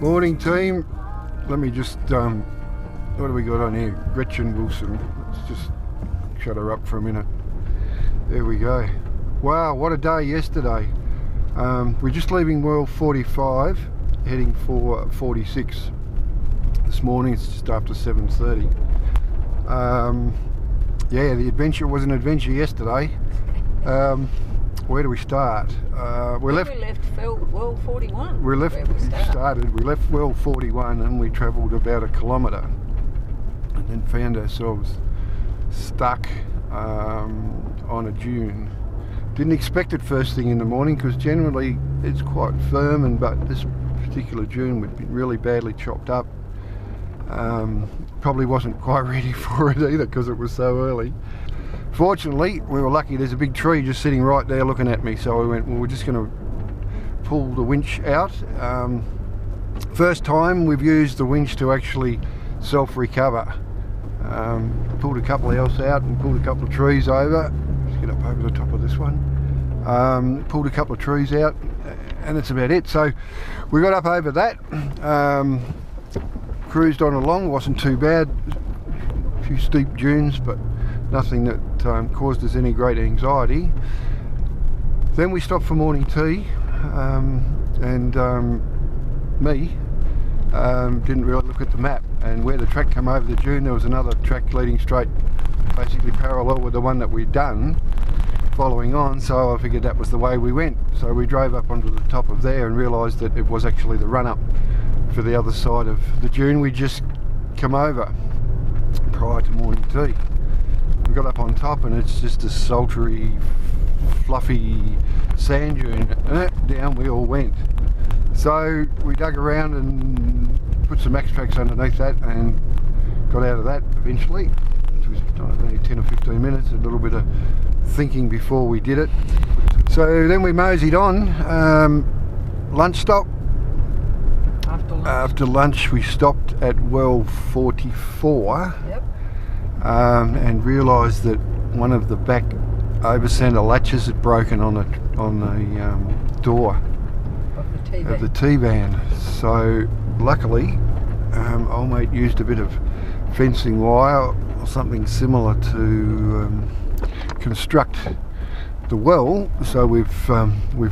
Morning team. Let me just, what do we got on here? Gretchen Wilson. Let's just shut her up for a minute. There we go. Wow, what a day yesterday. We're just leaving well 45, heading for 46 this morning. It's just after 7:30. Yeah, the adventure was an adventure yesterday. Where do we start? We left well 41. We left well 41 and we travelled about a kilometre and then found ourselves stuck on a dune. Didn't expect it first thing in the morning because generally it's quite firm, but this particular dune would be really badly chopped up. Probably wasn't quite ready for it either because it was so early. Fortunately, we were lucky. There's a big tree just sitting right there looking at me, so we went, well, we're just going to pull the winch out. First time we've used the winch to actually self-recover. Pulled a couple else out and pulled a couple of trees over. Let's get up over the top of this one. Pulled a couple of trees out and that's about it. So we got up over that, cruised on along, wasn't too bad. A few steep dunes, but nothing that caused us any great anxiety. Then we stopped for morning tea, and me didn't really look at the map, and where the track came over the dune there was another track leading straight, basically parallel with the one that we'd done, following on, so I figured that was the way we went. So we drove up onto the top of there and realised that it was actually the run up for the other side of the dune we'd just come over prior to morning tea. We got up on top and it's just a sultry, fluffy sand dune. Down we all went. So we dug around and put some max tracks underneath that and got out of that eventually. It was only 10 or 15 minutes, a little bit of thinking before we did it. So then we moseyed on. Lunch stop. After lunch we stopped at well 44. Yep. And realised that one of the back over-centre latches had broken on the door of the T-van. So luckily, old mate used a bit of fencing wire or something similar to construct the well. So we've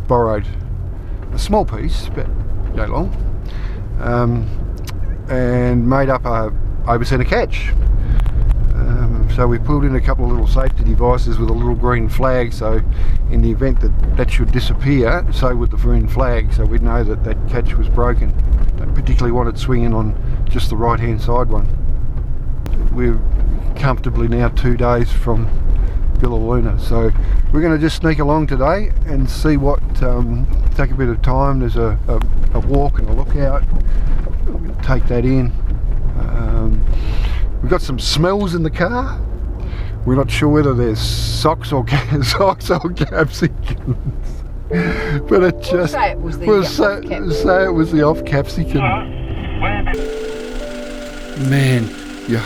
borrowed a small piece, about that long, and made up a over-centre catch. So we pulled in a couple of little safety devices with a little green flag, so in the event that that should disappear, so would the green flag, so we'd know that that catch was broken. Don't particularly want it swinging on just the right hand side one. We're comfortably now 2 days from Billaluna, so we're going to just sneak along today and see what, take a bit of time. There's a walk and a lookout. We're going to take that in. We've got some smells in the car. We're not sure whether there's socks or capsicums, but it just say it was the off capsicum. Man, yeah.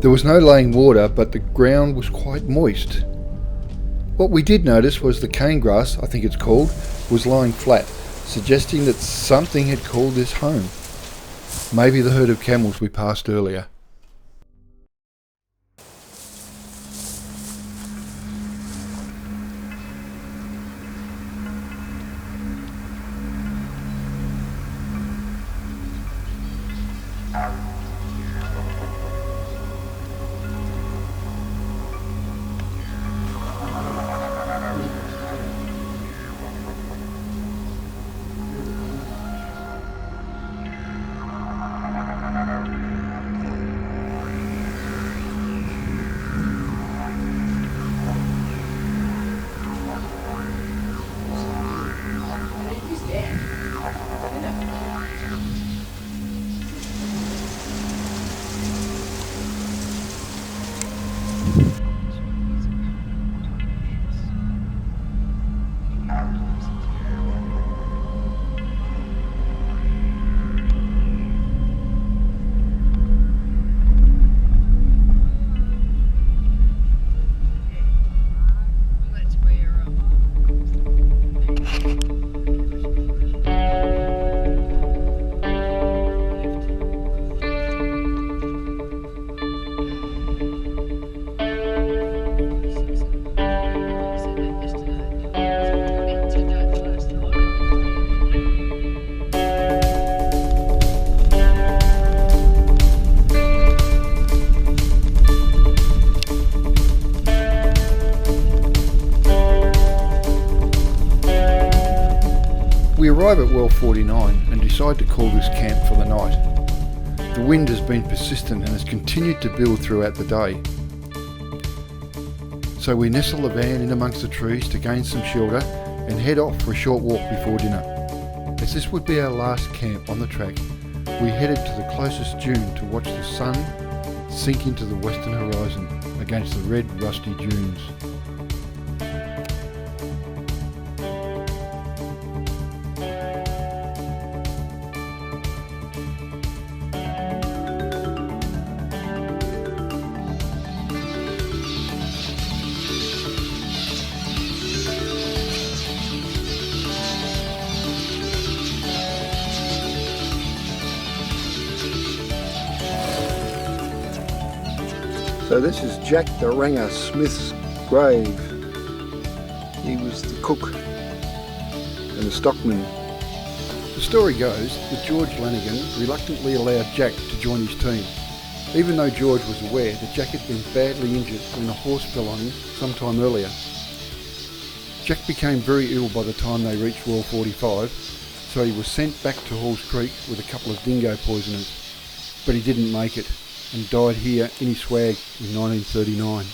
There was no laying water, but the ground was quite moist. What we did notice was the cane grass, I think it's called, was lying flat, suggesting that something had called this home. Maybe the herd of camels we passed earlier. We arrive at well 49 and decide to call this camp for the night. The wind has been persistent and has continued to build throughout the day. So we nestle the van in amongst the trees to gain some shelter and head off for a short walk before dinner. As this would be our last camp on the track, we headed to the closest dune to watch the sun sink into the western horizon against the red rusty dunes. So this is Jack the Ranger Smith's grave. He was the cook and the stockman. The story goes that George Lanigan reluctantly allowed Jack to join his team, even though George was aware that Jack had been badly injured when a horse fell on him sometime earlier. Jack became very ill by the time they reached well 45, so he was sent back to Halls Creek with a couple of dingo poisoners, but he didn't make it and died here in his swag in 1939.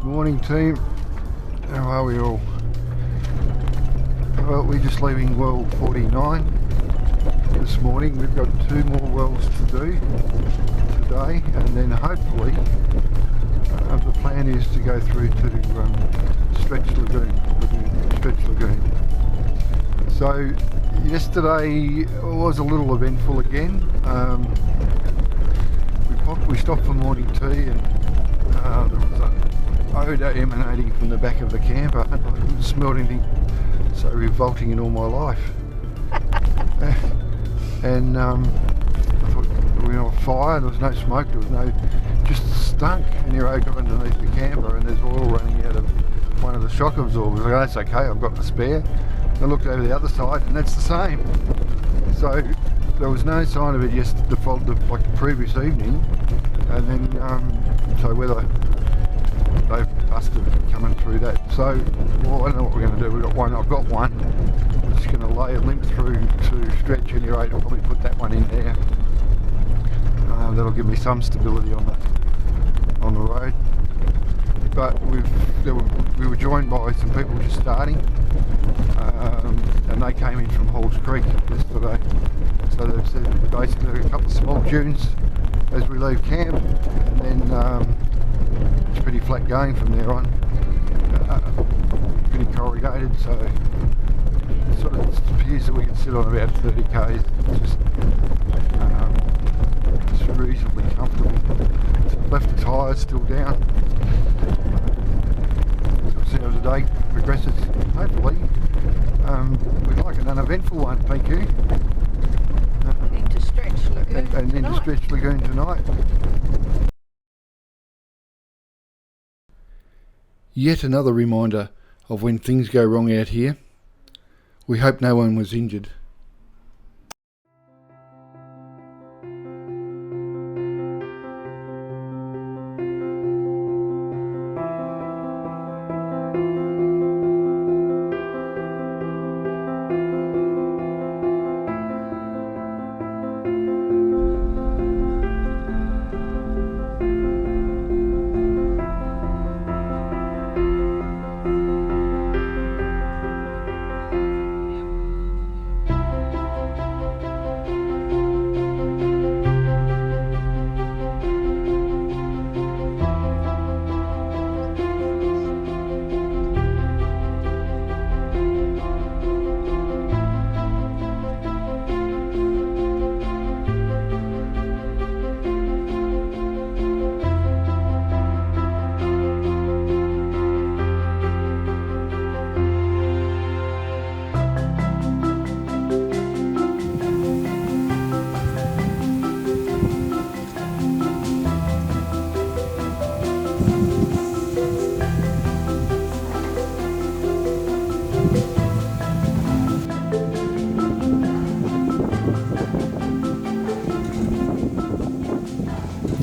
Morning team, how are we all? Well, we're just leaving well 49 this morning. We've got 2 more wells to do today, and then hopefully the plan is to go through to Stretch Lagoon. So yesterday was a little eventful again. We stopped for morning tea, and there was an odour emanating from the back of the camper. I haven't smelled anything so revolting in all my life. And I thought we were on fire, there was no smoke, there was no, just stunk. And here I got underneath the camper and there's oil running out of one of the shock absorbers. I go, that's okay, I've got the spare. I looked over the other side and that's the same. So there was no sign of it yesterday, like the previous evening. And then, so whether they've busted coming through that. So, well, I don't know what we're going to do. I've got one. I'm just going to lay a limp through to Stretch anyway. I'll probably put that one in there. That'll give me some stability on the road. But we were joined by some people just starting, and they came in from Halls Creek yesterday. So they've said basically a couple of small dunes as we leave camp, and then it's pretty flat going from there on. Pretty corrugated, so it sort of appears that we can sit on about 30 k's. It's reasonably comfortable. Left the tyres still down. We'll see how the day progresses. Hopefully, we'd like an uneventful one. Thank you. Into Stretch Lagoon And into tonight. Stretch Lagoon tonight. Yet another reminder of when things go wrong out here. We hope no one was injured.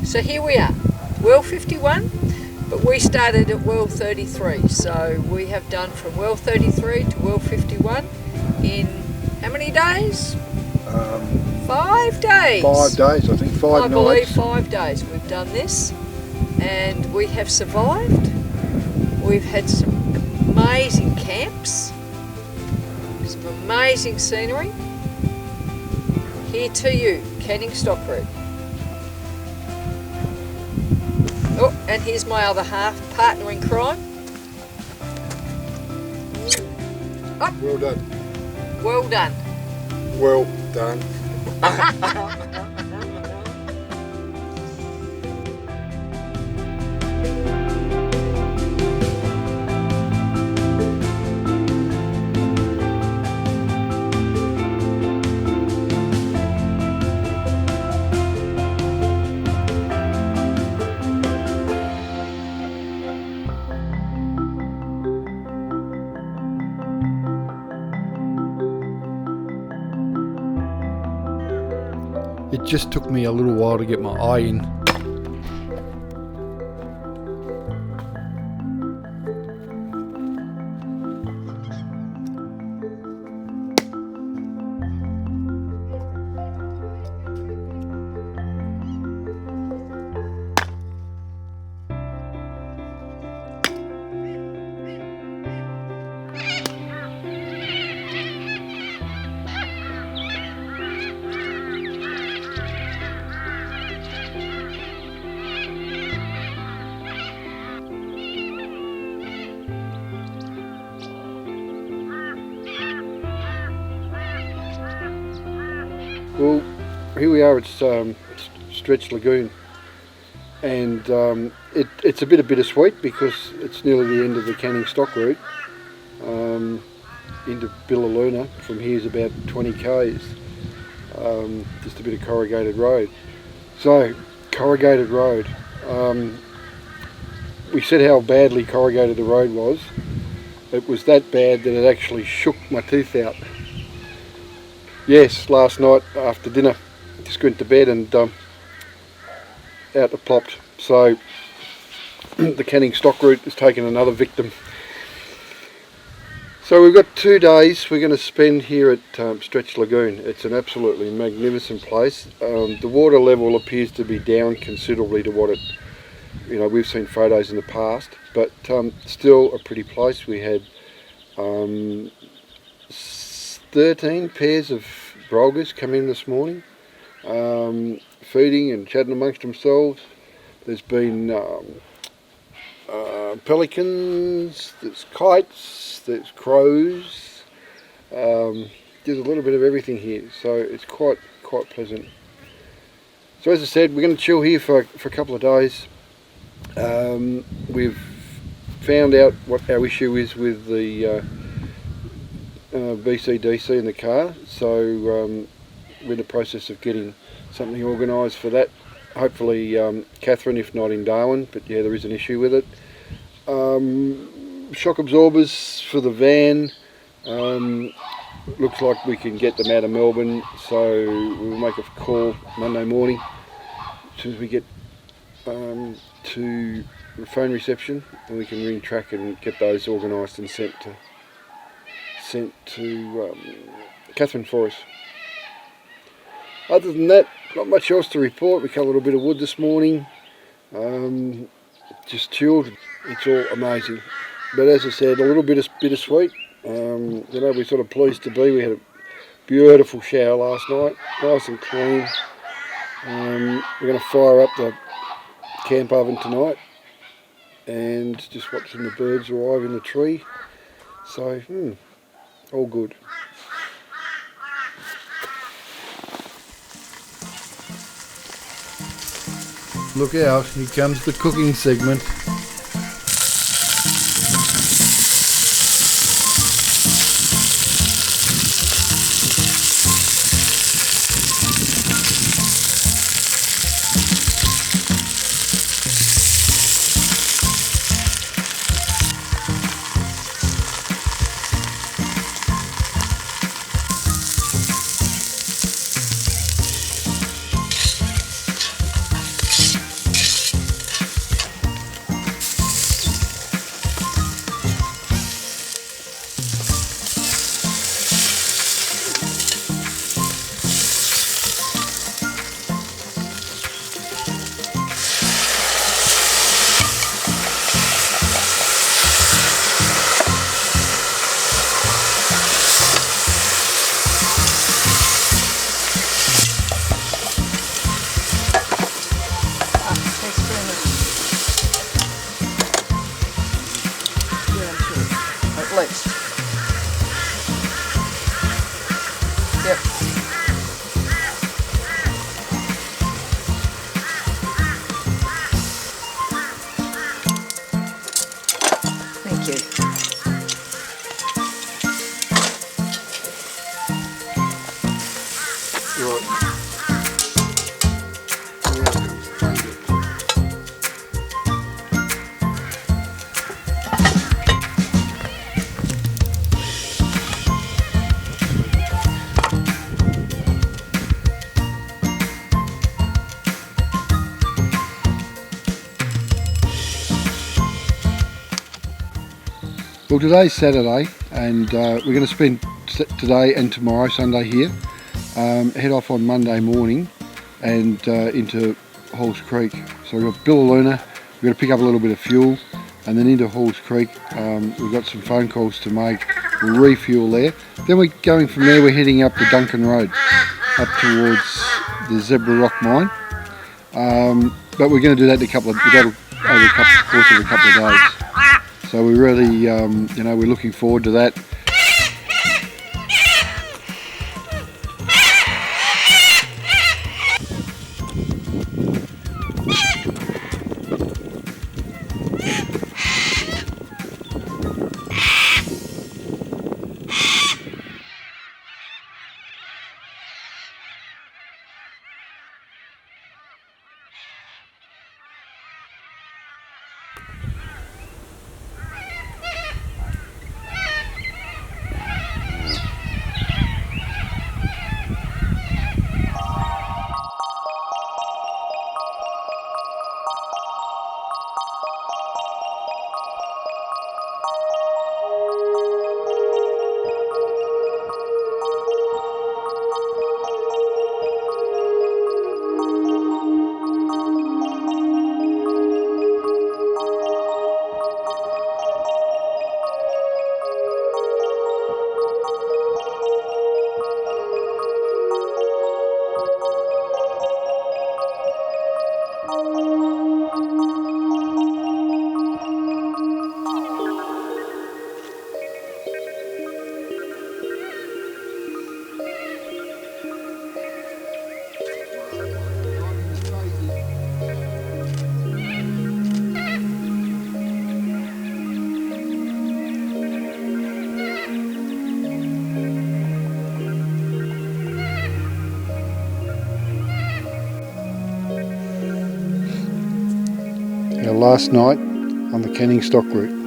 So here we are, well 51, but we started at well 33. So we have done from well 33 to well 51 in how many days? 5 days. 5 days, I think, 5 nights. I believe 5 days we've done this, and we have survived. We've had some amazing camps, some amazing scenery. Here to you, Canning Stock Route. Oh, and here's my other half, partner in crime. Up. Well done. Well done. Well done. It just took me a little while to get my eye in. Well, here we are, it's Stretch Lagoon, and it's a bit of bittersweet because it's nearly the end of the Canning Stock route into Billaluna. From here is about 20 k's, just a bit of corrugated road. So, corrugated road, we said how badly corrugated the road was. It was that bad that it actually shook my teeth out. Yes, last night after dinner, just went to bed and out it plopped. So the Canning Stock route has taken another victim. So we've got 2 days we're going to spend here at Stretch Lagoon. It's an absolutely magnificent place. The water level appears to be down considerably to what it, we've seen photos in the past, but still a pretty place. We had 13 pairs of brolgas come in this morning, feeding and chatting amongst themselves. There's been pelicans, there's kites, there's crows. There's a little bit of everything here, so it's quite pleasant. So as I said, we're going to chill here for a couple of days. We've found out what our issue is with the BCDC in the car, so we're in the process of getting something organised for that. Hopefully Catherine, if not in Darwin, but yeah, there is an issue with it. Shock absorbers for the van, looks like we can get them out of Melbourne, so we'll make a call Monday morning as soon as we get to the phone reception, and we can ring track and get those organised and sent to Catherine for us. Other than that, not much else to report. We cut a little bit of wood this morning, just chilled. It's all amazing, but as I said, a little bit of bittersweet. We're sort of pleased to be. We had a beautiful shower last night, nice and clean. We're going to fire up the camp oven tonight and just watching the birds arrive in the tree. So, all good. Look out, here comes the cooking segment. Least. Yep. Thank you. Right. Well, today's Saturday, and we're going to spend today and tomorrow, Sunday, here. Head off on Monday morning and into Halls Creek. So we've got Billaloona, we've got to pick up a little bit of fuel, and then into Halls Creek. We've got some phone calls to make. We'll refuel there. Then we're going from there, we're heading up the Duncan Road, up towards the Zebra Rock mine. But we're going to do that in over the course of a couple of days. So we really, we're looking forward to that. last night on the Canning Stock route.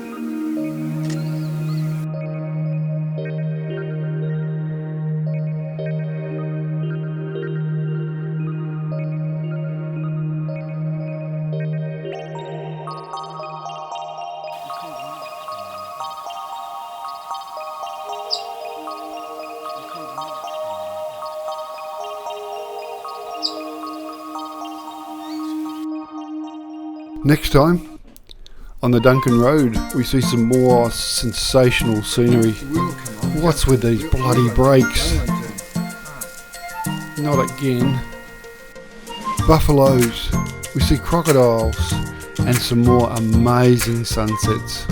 Next time, on the Duncan Road, we see some more sensational scenery. What's with these bloody brakes? Not again. Buffaloes, we see crocodiles, and some more amazing sunsets.